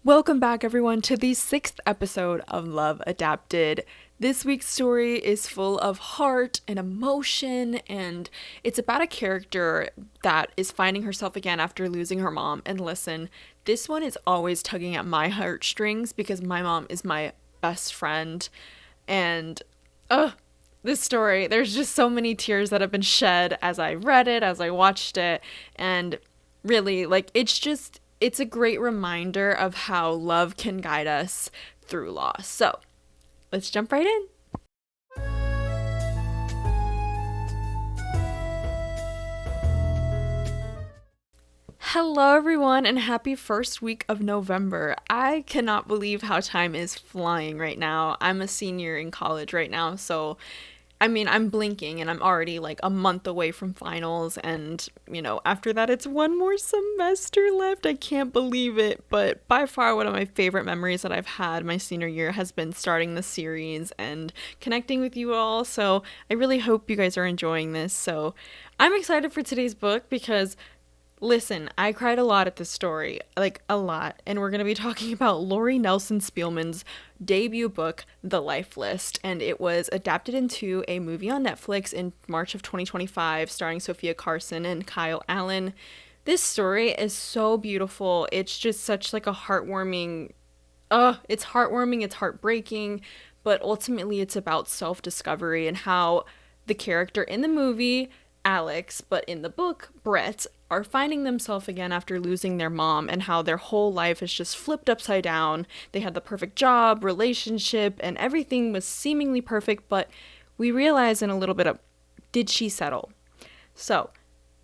Welcome back, everyone, to the 6th episode of Love Adapted. This week's story is full of heart and emotion, and it's about a character that is finding herself again after losing her mom. And listen, this one is always tugging at my heartstrings because my mom is my best friend. And, this story, there's just so many tears that have been shed as I read it, as I watched it, and really, it's a great reminder of how love can guide us through loss. So let's jump right in. Hello, everyone, and happy first week of November. I cannot believe how time is flying right now. I'm a senior in college right now, so I'm blinking and I'm already like a month away from finals, and after that it's one more semester left. I can't believe it, but by far one of my favorite memories that I've had my senior year has been starting the series and connecting with you all. So I really hope you guys are enjoying this. So I'm excited for today's book because listen, I cried a lot at this story, like a lot, and we're going to be talking about Lori Nelson Spielman's debut book, The Life List, and it was adapted into a movie on Netflix in March of 2025, starring Sofia, Carson, and Kyle Allen. This story is so beautiful. It's just such like a heartwarming, it's heartwarming, it's heartbreaking, but ultimately it's about self-discovery and how the character in the movie, Alex, but in the book, Brett, are finding themselves again after losing their mom, and how their whole life is just flipped upside down. They had the perfect job, relationship, and everything was seemingly perfect, but we realize in a little bit of, did she settle? So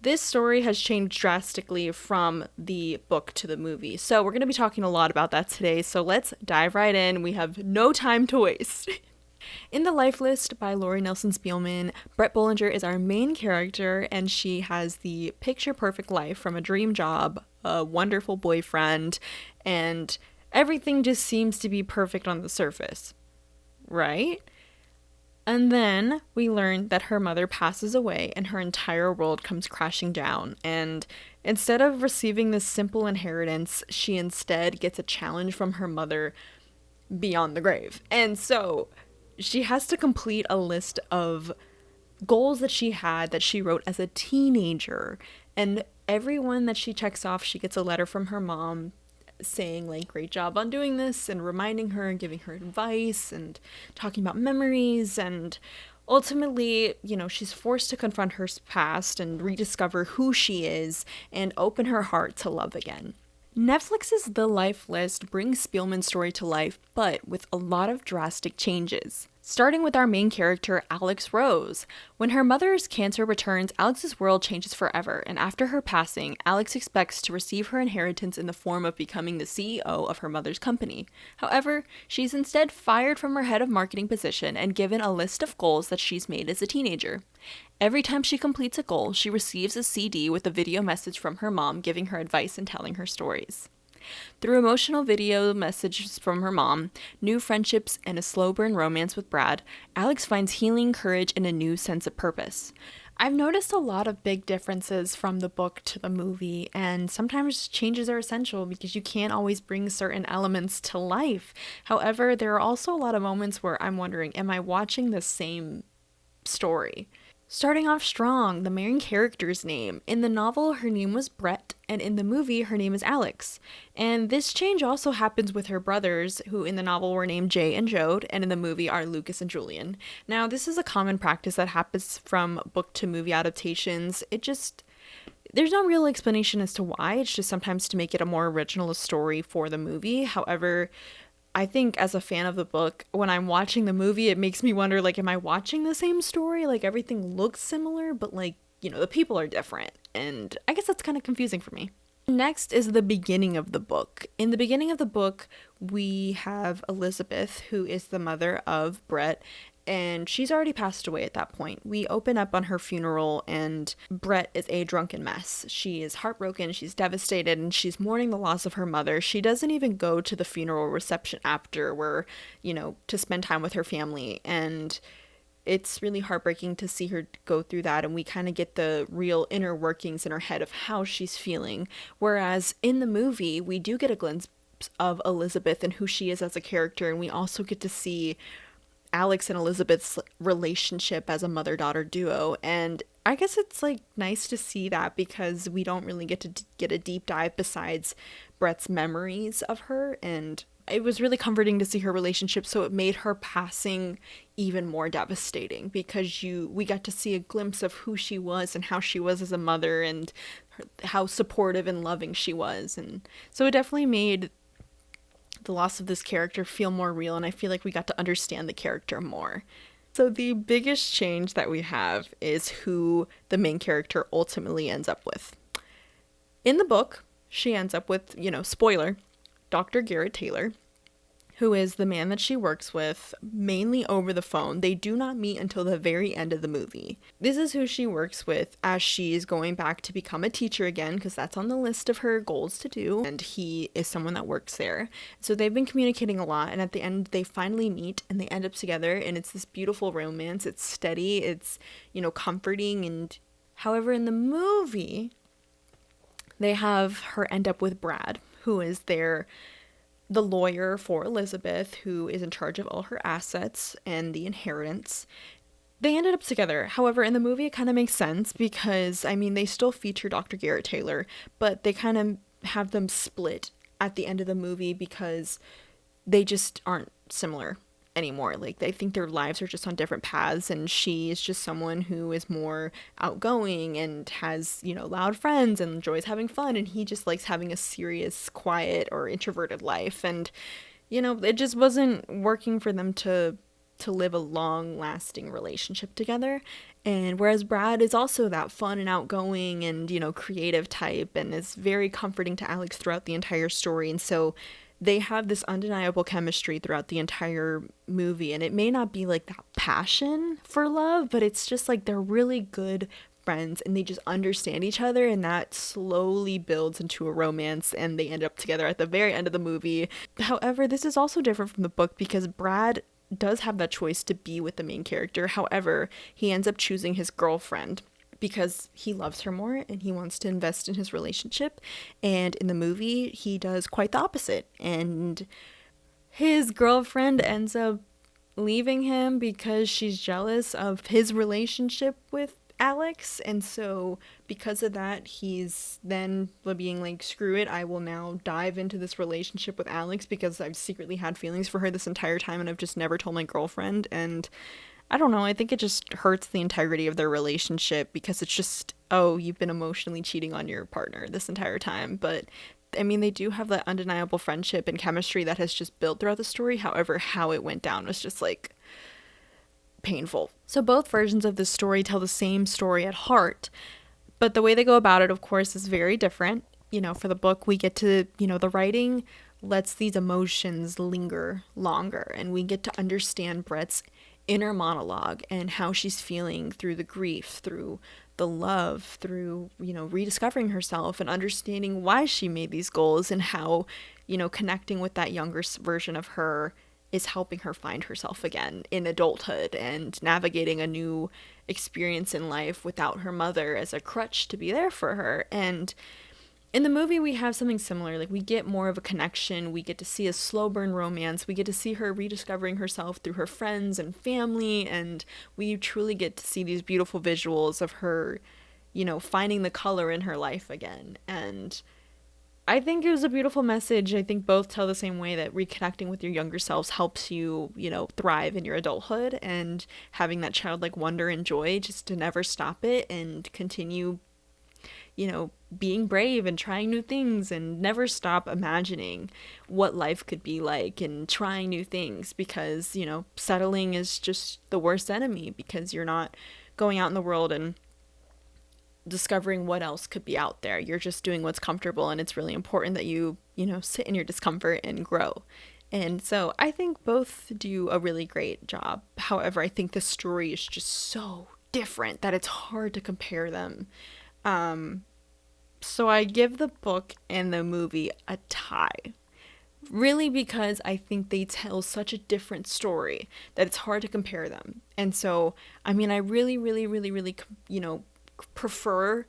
this story has changed drastically from the book to the movie. So we're going to be talking a lot about that today. So let's dive right in. We have no time to waste. In The Life List by Lori Nelson Spielman, Brett Bollinger is our main character, and she has the picture-perfect life from a dream job, a wonderful boyfriend, and everything just seems to be perfect on the surface, right? And then we learn that her mother passes away and her entire world comes crashing down, and instead of receiving this simple inheritance, she instead gets a challenge from her mother beyond the grave. And so she has to complete a list of goals that she had that she wrote as a teenager. And every one that she checks off, she gets a letter from her mom saying, like, great job on doing this, and reminding her and giving her advice and talking about memories. And ultimately, she's forced to confront her past and rediscover who she is and open her heart to love again. Netflix's The Life List brings Spielman's story to life, but with a lot of drastic changes. Starting with our main character, Alex Rose. When her mother's cancer returns, Alex's world changes forever, and after her passing, Alex expects to receive her inheritance in the form of becoming the CEO of her mother's company. However, she's instead fired from her head of marketing position and given a list of goals that she's made as a teenager. Every time she completes a goal, she receives a CD with a video message from her mom giving her advice and telling her stories. Through emotional video messages from her mom, new friendships, and a slow burn romance with Brad, Alex finds healing, courage, and a new sense of purpose. I've noticed a lot of big differences from the book to the movie, and sometimes changes are essential because you can't always bring certain elements to life. However, there are also a lot of moments where I'm wondering, am I watching the same story? Starting off strong, the main character's name. In the novel, her name was Brett, and in the movie, her name is Alex. And this change also happens with her brothers, who in the novel were named Jay and Jode, and in the movie are Lucas and Julian. Now, this is a common practice that happens from book to movie adaptations. There's no real explanation as to why. It's just sometimes to make it a more original story for the movie. However, I think as a fan of the book, when I'm watching the movie, it makes me wonder, like, am I watching the same story? Like, everything looks similar, but, like, the people are different. And I guess that's kind of confusing for me. Next is the beginning of the book. In the beginning of the book, we have Elizabeth, who is the mother of Brett, and she's already passed away at that point. We open up on her funeral, and Brett is a drunken mess. She is heartbroken, she's devastated, and she's mourning the loss of her mother. She doesn't even go to the funeral reception after, where, to spend time with her family, and it's really heartbreaking to see her go through that, and we kind of get the real inner workings in her head of how she's feeling. Whereas in the movie, we do get a glimpse of Elizabeth and who she is as a character, and we also get to see Alex and Elizabeth's relationship as a mother-daughter duo. And I guess it's like nice to see that because we don't really get to get a deep dive besides Brett's memories of her, and it was really comforting to see her relationship, so it made her passing even more devastating because we got to see a glimpse of who she was and how she was as a mother, and how supportive and loving she was. And so it definitely made the loss of this character feel more real, and I feel like we got to understand the character more. So the biggest change that we have is who the main character ultimately ends up with. In the book, she ends up with, spoiler, Dr. Garrett Taylor, who is the man that she works with, mainly over the phone. They do not meet until the very end of the movie. This is who she works with as she's going back to become a teacher again, because that's on the list of her goals to do, and he is someone that works there. So they've been communicating a lot, and at the end they finally meet and they end up together, and it's this beautiful romance. It's steady, it's, comforting. And however, in the movie, they have her end up with Brad, who is the lawyer for Elizabeth, who is in charge of all her assets and the inheritance. They ended up together. However, in the movie, it kind of makes sense because, they still feature Dr. Garrett Taylor, but they kind of have them split at the end of the movie because they just aren't similar anymore. Like, I think their lives are just on different paths, and she is just someone who is more outgoing and has, loud friends and enjoys having fun, and he just likes having a serious, quiet, or introverted life. And, it just wasn't working for them to live a long-lasting relationship together. And whereas Brad is also that fun and outgoing and, creative type, and is very comforting to Alex throughout the entire story. And so they have this undeniable chemistry throughout the entire movie, and it may not be like that passion for love, but it's just like they're really good friends and they just understand each other, and that slowly builds into a romance, and they end up together at the very end of the movie. However, this is also different from the book because Brad does have that choice to be with the main character. However, he ends up choosing his girlfriend because he loves her more and he wants to invest in his relationship. And in the movie, he does quite the opposite. And his girlfriend ends up leaving him because she's jealous of his relationship with Alex. And so because of that, he's then being like, screw it, I will now dive into this relationship with Alex because I've secretly had feelings for her this entire time and I've just never told my girlfriend. And I don't know, I think it just hurts the integrity of their relationship because it's just, oh, you've been emotionally cheating on your partner this entire time. But they do have that undeniable friendship and chemistry that has just built throughout the story. However, how it went down was just like painful. So both versions of this story tell the same story at heart, but the way they go about it, of course, is very different. For the book, we get to, the writing lets these emotions linger longer, and we get to understand Brett's inner monologue and how she's feeling through the grief, through the love, through, rediscovering herself and understanding why she made these goals, and how, connecting with that younger version of her is helping her find herself again in adulthood and navigating a new experience in life without her mother as a crutch to be there for her. And in the movie, we have something similar. Like, we get more of a connection. We get to see a slow burn romance. We get to see her rediscovering herself through her friends and family. And we truly get to see these beautiful visuals of her, finding the color in her life again. And I think it was a beautiful message. I think both tell the same way, that reconnecting with your younger selves helps you, thrive in your adulthood, and having that childlike wonder and joy, just to never stop it and continue, being brave and trying new things, and never stop imagining what life could be like and trying new things, because, settling is just the worst enemy, because you're not going out in the world and discovering what else could be out there. You're just doing what's comfortable, and it's really important that you sit in your discomfort and grow. And so I think both do a really great job. However, I think the story is just so different that it's hard to compare them. So I give the book and the movie a tie. Really, because I think they tell such a different story that it's hard to compare them. And so, I really, really, really, really, prefer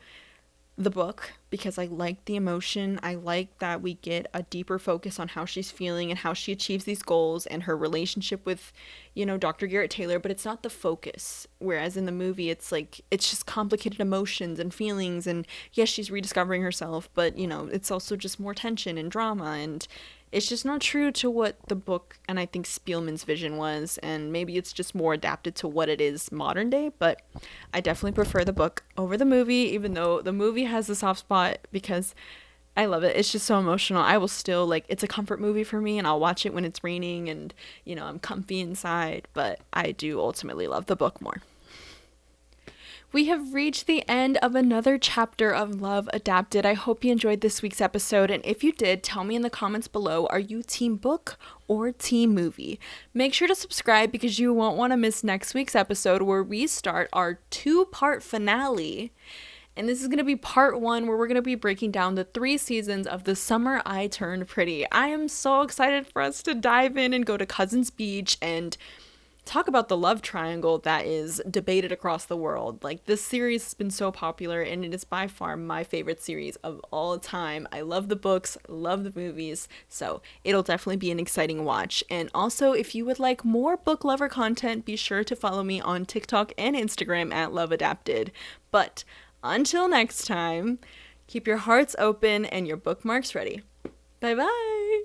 the book because I like the emotion. I like that we get a deeper focus on how she's feeling and how she achieves these goals and her relationship with, Dr. Garrett Taylor, but it's not the focus. Whereas in the movie, it's like, it's just complicated emotions and feelings. And yes, she's rediscovering herself, but, it's also just more tension and drama. And it's just not true to what the book and I think Spielman's vision was, and maybe it's just more adapted to what it is modern day, but I definitely prefer the book over the movie, even though the movie has a soft spot because I love it. It's just so emotional. I will still, like, it's a comfort movie for me, and I'll watch it when it's raining and, I'm comfy inside, but I do ultimately love the book more. We have reached the end of another chapter of Love Adapted. I hope you enjoyed this week's episode, and if you did, tell me in the comments below, are you team book or team movie? Make sure to subscribe because you won't want to miss next week's episode where we start our 2-part finale. And this is going to be part 1 where we're going to be breaking down the 3 seasons of The Summer I Turned Pretty. I am so excited for us to dive in and go to Cousins Beach and talk about the love triangle that is debated across the world. Like, this series has been so popular and it is by far my favorite series of all time. I love the books, love the movies, so it'll definitely be an exciting watch. And also, if you would like more book lover content, be sure to follow me on TikTok and Instagram at Love Adapted. But until next time, keep your hearts open and your bookmarks ready. Bye bye!